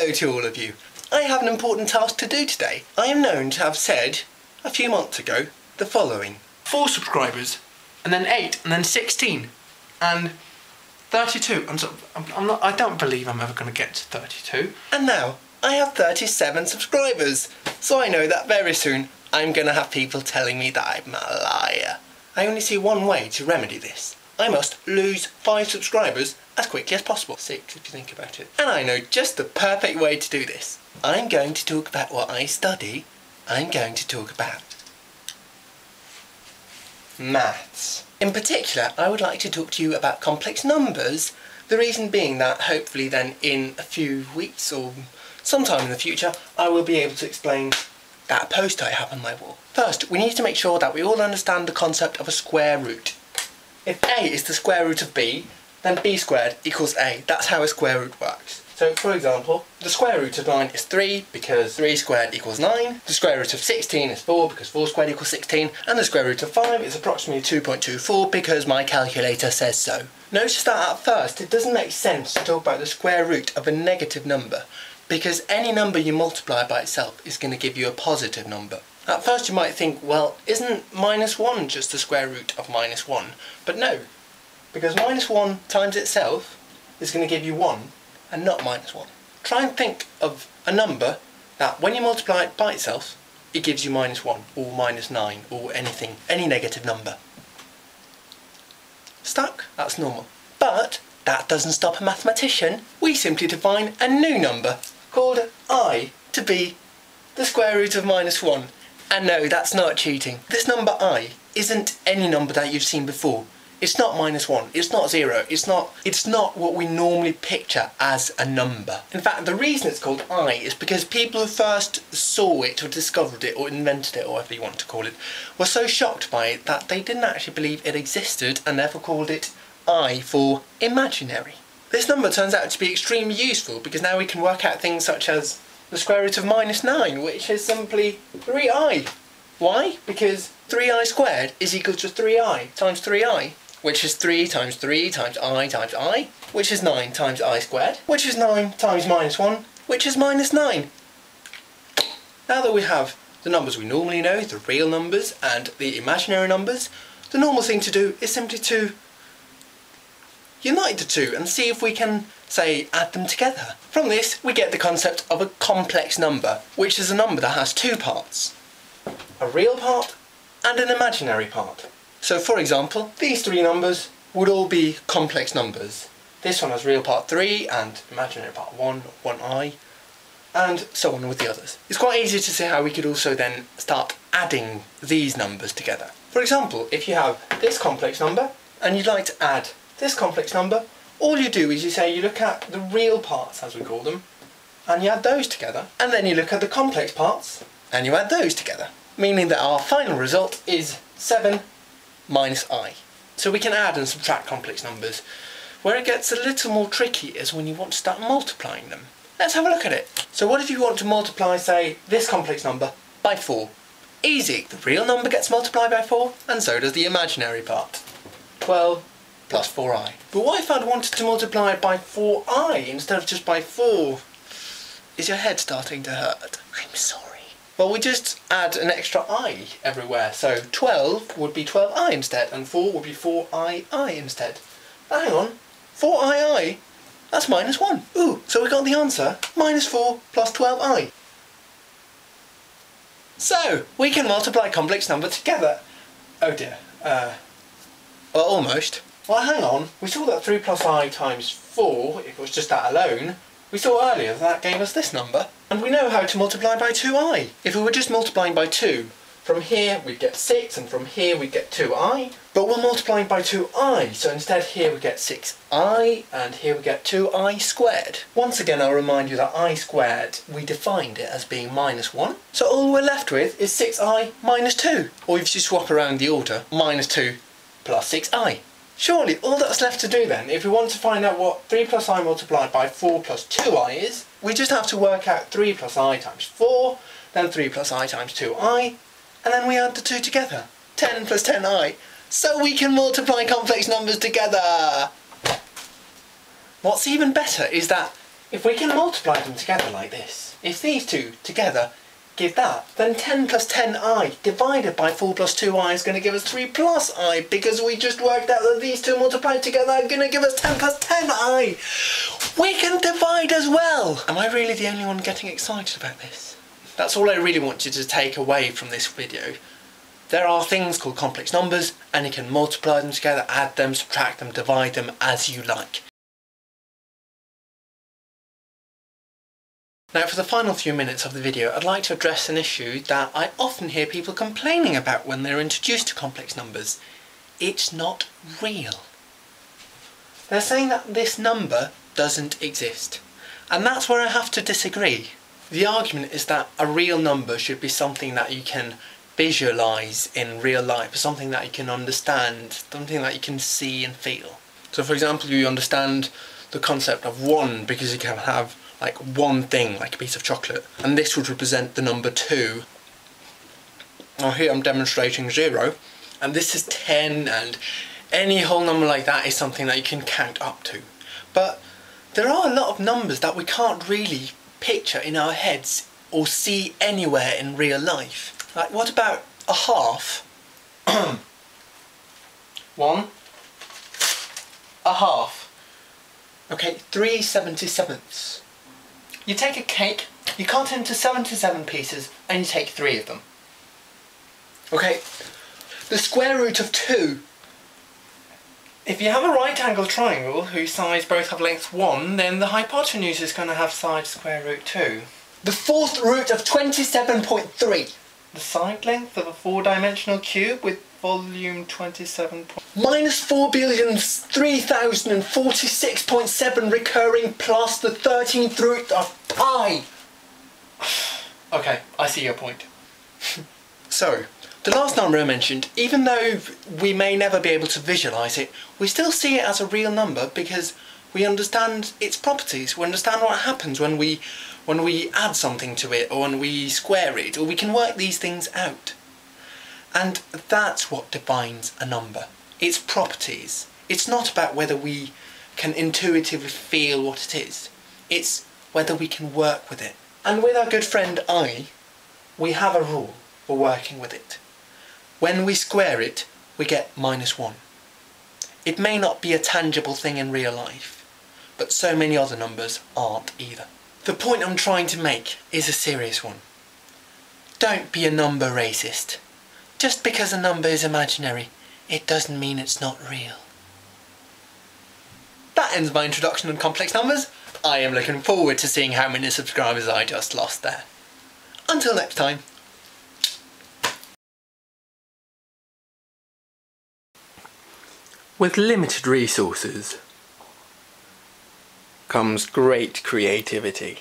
Hello to all of you. I have an important task to do today. I am known to have said, a few months ago, the following. 4 subscribers, and then 8, and then 16, and 32. I don't believe I'm ever going to get to 32. And now, I have 37 subscribers. So I know that very soon, I'm going to have people telling me that I'm a liar. I only see one way to remedy this. I must lose 5 subscribers as quickly as possible. 6 if you think about it. And I know just the perfect way to do this. I'm going to talk about what I study. I'm going to talk about maths. In particular, I would like to talk to you about complex numbers. The reason being that hopefully then in a few weeks or sometime in the future, I will be able to explain that post I have on my wall. First, we need to make sure that we all understand the concept of a square root. If a is the square root of b, then b squared equals a. That's how a square root works. So, for example, the square root of 9 is 3 because 3 squared equals 9. The square root of 16 is 4 because 4 squared equals 16. And the square root of 5 is approximately 2.24 because my calculator says so. Notice that at first it doesn't make sense to talk about the square root of a negative number because any number you multiply by itself is going to give you a positive number. At first you might think, well, isn't minus 1 just the square root of minus 1? But no, because minus 1 times itself is going to give you 1 and not minus 1. Try and think of a number that when you multiply it by itself, it gives you minus 1 or minus 9 or anything, any negative number. Stuck? That's normal. But that doesn't stop a mathematician. We simply define a new number called I to be the square root of minus 1. And no, that's not cheating. This number I isn't any number that you've seen before. It's not minus 1, it's not 0, it's not what we normally picture as a number. In fact, the reason it's called I is because people who first saw it or discovered it or invented it or whatever you want to call it were so shocked by it that they didn't actually believe it existed and therefore called it I for imaginary. This number turns out to be extremely useful because now we can work out things such as the square root of minus 9, which is simply 3i. Why? Because 3i squared is equal to 3i times 3i, which is 3 times I, which is 9 times I squared, which is 9 times minus 1, which is minus 9. Now that we have the numbers we normally know, the real numbers and the imaginary numbers, the normal thing to do is simply to unite the two and see if we can, say, add them together. From this, we get the concept of a complex number, which is a number that has 2 parts. A real part and an imaginary part. So, for example, these 3 numbers would all be complex numbers. This one has real part 3 and imaginary part 1, 1i, and so on with the others. It's quite easy to see how we could also then start adding these numbers together. For example, if you have this complex number and you'd like to add this complex number, all you do is you look at the real parts, as we call them, and you add those together, and then you look at the complex parts and you add those together, meaning that our final result is 7 minus I. So we can add and subtract complex numbers. Where it gets a little more tricky is when you want to start multiplying them. Let's have a look at it. So what if you want to multiply, say, this complex number by 4? Easy. The real number gets multiplied by 4, and so does the imaginary part. 12 plus 4i. But what if I'd wanted to multiply it by 4i instead of just by 4? Is your head starting to hurt? I'm sorry. Well, we just add an extra I everywhere, so 12 would be 12i instead, and 4 would be 4ii instead. Now hang on, 4ii, that's minus 1. Ooh, so we got the answer, minus 4 plus 12i. So, we can multiply complex numbers together. Oh dear, well, almost. Well, hang on, we saw that 3 plus I times 4, if it was just that alone, we saw earlier that gave us this number. And we know how to multiply by 2i. If we were just multiplying by 2, from here we'd get 6 and from here we'd get 2i. But we're multiplying by 2i, so instead here we get 6i and here we get 2i squared. Once again I'll remind you that I squared, we defined it as being minus 1. So all we're left with is 6i minus 2. Or if you swap around the order, minus 2 plus 6i. Surely all that's left to do then, if we want to find out what 3 plus I multiplied by 4 plus 2i is, we just have to work out 3 plus I times 4, then 3 plus I times 2i, and then we add the two together. 10 plus 10i. So we can multiply complex numbers together! What's even better is that If we can multiply them together like this, if these two together give that, then 10 plus 10i divided by 4 plus 2i is going to give us 3 plus I, because we just worked out that these two multiplied together are going to give us 10 plus 10i. We can divide as well. Am I really the only one getting excited about this? That's all I really want you to take away from this video. There are things called complex numbers, and you can multiply them together, add them, subtract them, divide them as you like. Now, for the final few minutes of the video, I'd like to address an issue that I often hear people complaining about when they're introduced to complex numbers. It's not real. They're saying that this number doesn't exist. And that's where I have to disagree. The argument is that a real number should be something that you can visualise in real life, something that you can understand, something that you can see and feel. So for example, you understand the concept of 1 because you can have like one thing, like a piece of chocolate, and this would represent the number 2. Now here I'm demonstrating 0, and this is 10, and any whole number like that is something that you can count up to. But there are a lot of numbers that we can't really picture in our heads or see anywhere in real life. Like, what about a half? 1, a half. Okay, 3/77. You take a cake, you cut it into 77 pieces, and you take 3 of them. Okay, the square root of 2. If you have a right angle triangle whose sides both have length 1, then the hypotenuse is going to have side square root 2. The fourth root of 27.3. The side length of a 4-dimensional cube with volume 27. Minus 4,003,046.7 recurring plus the 13th root of pi. Okay, I see your point. So, the last number I mentioned, even though we may never be able to visualise it, we still see it as a real number because we understand its properties. We understand what happens when we add something to it, or when we square it, or we can work these things out. And that's what defines a number. Its properties. It's not about whether we can intuitively feel what it is. It's whether we can work with it. And with our good friend I, we have a rule for working with it. When we square it, we get -1. It may not be a tangible thing in real life, but so many other numbers aren't either. The point I'm trying to make is a serious one. Don't be a number racist. Just because a number is imaginary, it doesn't mean it's not real. That ends my introduction on complex numbers. I am looking forward to seeing how many subscribers I just lost there. Until next time. With limited resources comes great creativity.